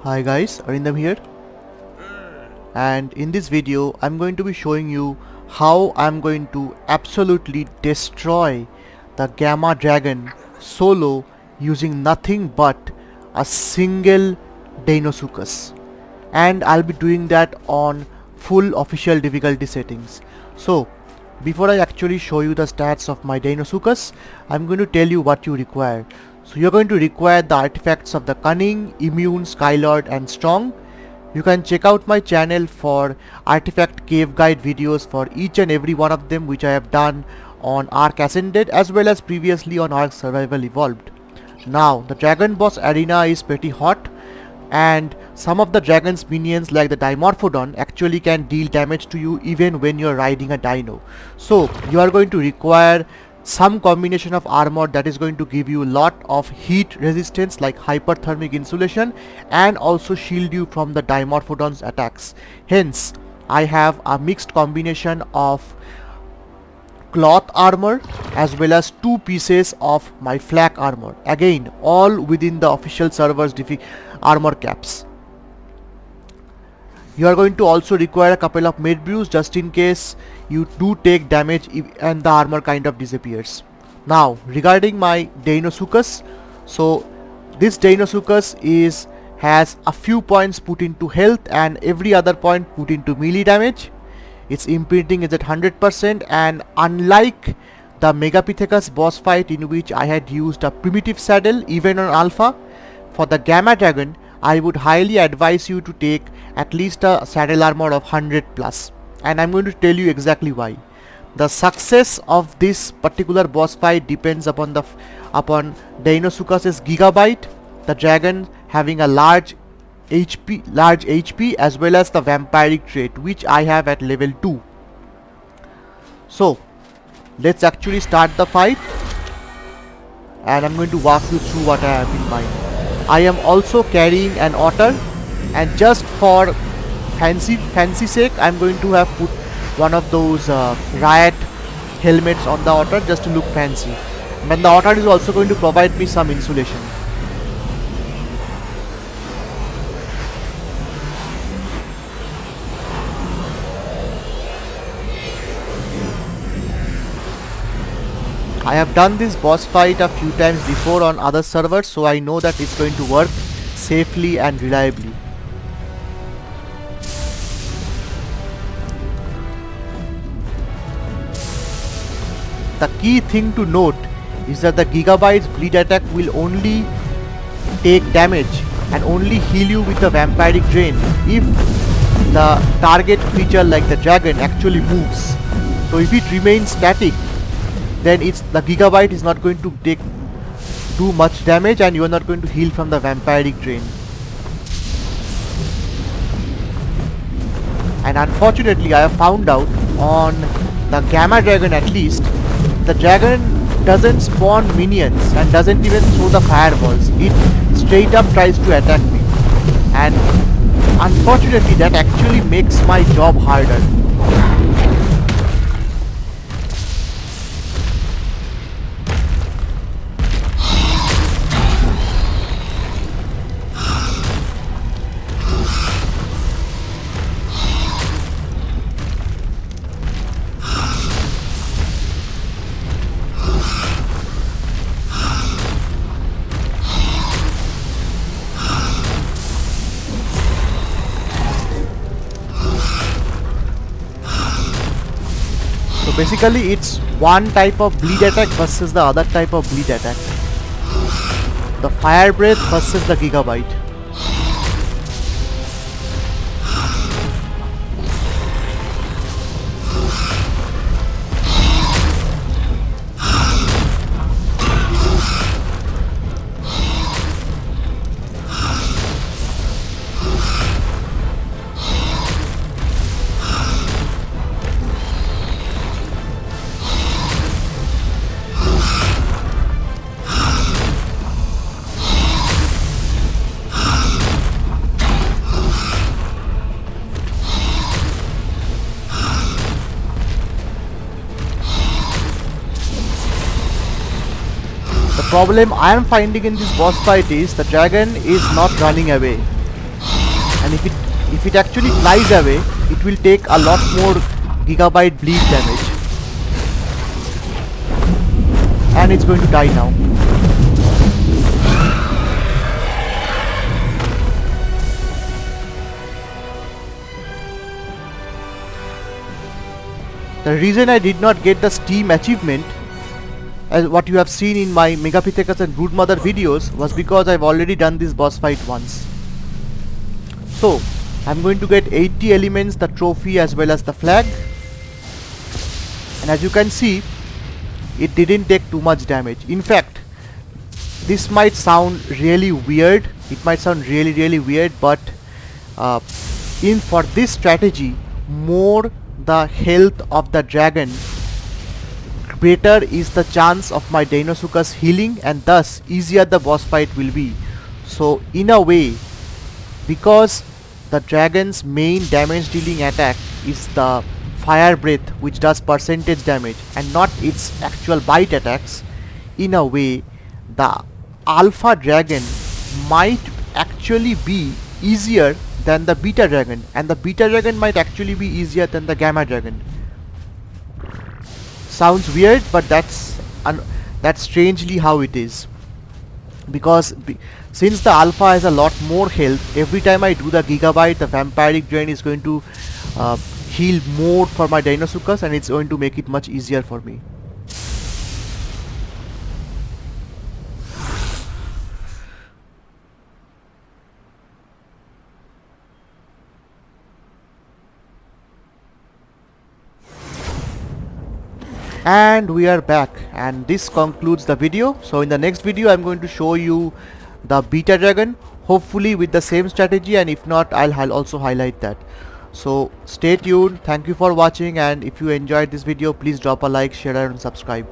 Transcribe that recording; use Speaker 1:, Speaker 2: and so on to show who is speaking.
Speaker 1: Hi guys, Arindam here, and in this video I'm going to be showing you how I'm going to absolutely destroy the Gamma Dragon solo using nothing but a single Deinosuchus, and I'll be doing that on full official difficulty settings. So before I actually show you the stats of my Deinosuchus, I'm going to tell you what you require. So you're going to require the artifacts of the Cunning, Immune, Skylord and Strong. You can check out my channel for artifact cave guide videos for each and every one of them, which I have done on ARK Ascended as well as previously on ARK Survival Evolved. Now the dragon boss arena is pretty hot, and some of the dragon's minions like the Dimorphodon actually can deal damage to you even when you're riding a dino. So you are going to require some combination of armor that is going to give you a lot of heat resistance like hyperthermic insulation and also shield you from the Dimorphodon's attacks. Hence I have a mixed combination of cloth armor as well as 2 pieces of my flak armor, again all within the official server's armor caps. You are going to also require a couple of med brews just in case you do take damage and the armor kind of disappears. Now regarding my Deinosuchus, so this Deinosuchus has a few points put into health and every other point put into melee damage. Its imprinting is at 100%, and unlike the Megapithecus boss fight in which I had used a primitive saddle even on alpha, for the Gamma Dragon I would highly advise you to take at least a saddle armor of 100 plus, and I'm going to tell you exactly why. The success of this particular boss fight depends upon Deinosuchus' Gigabyte, the dragon having a large HP as well as the vampiric trait, which I have at level 2. So let's actually start the fight, and I'm going to walk you through what I have in mind. I am also carrying an otter, and just for fancy sake I'm going to have put one of those riot helmets on the otter just to look fancy. But the otter is also going to provide me some insulation. I have done this boss fight a few times before on other servers, so I know that it's going to work safely and reliably. The key thing to note is that the Gigabyte's bleed attack will only take damage and only heal you with the vampiric drain if the target creature like the dragon actually moves. So if it remains static, then the Gigabyte is not going to do much damage and you are not going to heal from the vampiric drain. And unfortunately I have found out on the Gamma Dragon at least, the dragon doesn't spawn minions and doesn't even throw the fireballs. It straight up tries to attack me, and unfortunately that actually makes my job harder. So basically it's one type of bleed attack versus the other type of bleed attack. The fire breath versus the Gigabyte. The problem I am finding in this boss fight is the dragon is not running away. and if it actually flies away, it will take a lot more gigabyte bleed damage, and it's going to die now. The reason I did not get the Steam achievement, as what you have seen in my Megapithecus and Broodmother videos, was because I've already done this boss fight once. So I'm going to get 80 elements, the trophy as well as the flag, and as you can see, it didn't take too much damage. In fact, this might sound really weird, really weird, but for this strategy, more the health of the dragon, greater is the chance of my Deinosuchus healing, and thus easier the boss fight will be. So in a way, because the dragon's main damage dealing attack is the fire breath, which does percentage damage and not its actual bite attacks, in a way the alpha dragon might actually be easier than the beta dragon, and the beta dragon might actually be easier than the gamma dragon. Sounds weird, but that's strangely how it is, because since the alpha has a lot more health, every time I do the gigabyte, the vampiric drain is going to heal more for my Deinosuchus, and it's going to make it much easier for me. And we are back, and this concludes the video. So in the next video I'm going to show you the beta dragon, hopefully with the same strategy, and if not, I'll also highlight that. So stay tuned, thank you for watching, and if you enjoyed this video, please drop a like, share and subscribe.